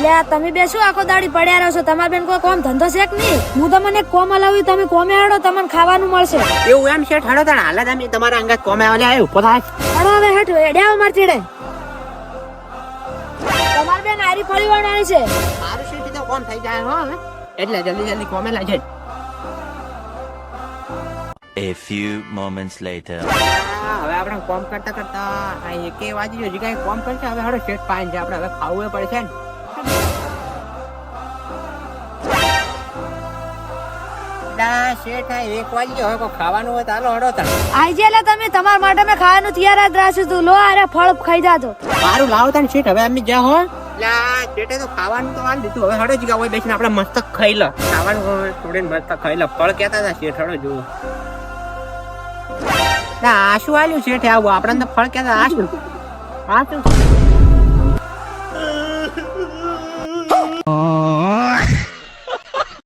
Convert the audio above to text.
લે તમે બે શું આખો દાડી પડ્યા રહો છો? તમારે બેન કોઈ કોમ ધંધો છે કે નહીં? હું તમને એક કોમ હલાવી, તમે કોમે હાડો, તમને ખાવાનું મળશે. એવું એમ શેઠ, હાલો તાણ હાલ જ અમે તમારા અંગત કોમે આવેલા આવ્યો ઉભો થાય. હાડો હવે હેઠ એડ્યા માર ચીડે. તમારે બેન આરી ફળી વળવાની છે. મારું શેઠ તો કોમ થઈ જાય હો હવે, એટલે જલ્દી જલ્દી કોમે લાગે. A few moments later. હવે આપણે કોમ કરતા કરતા આ એકે વાજી હજી કઈ કોમ કરશે. હવે હાડો શેઠ પાણી છે, આપણે હવે ખાવું પડશે ને. શેઠ 1 વાગી હવે કોઈ ખાવાનું હોય તો હાલો હડો તાર. આઈ એટલે તમે તમારા માટે મેં ખાવાનું તૈયાર જ રાખ્યું તું. લો અરે ફળ ખાઈ જાજો. મારું લાવો તાન શેઠ, હવે અમે જા હો. શેઠે તો ખાવાનું તો હાલ દીધું, હવે હડો જ હોય બેસીને આપણે મસ્ત ખાઈ લો. ખાવાનું છોડીને મસ્ત ખાઈ લો. ફળ કહેતા હતા શેઠ, હડો જુઓ. આ શું આલ્યું શેઠે? આવું આપણને તો ફળ કહેતા. આ શું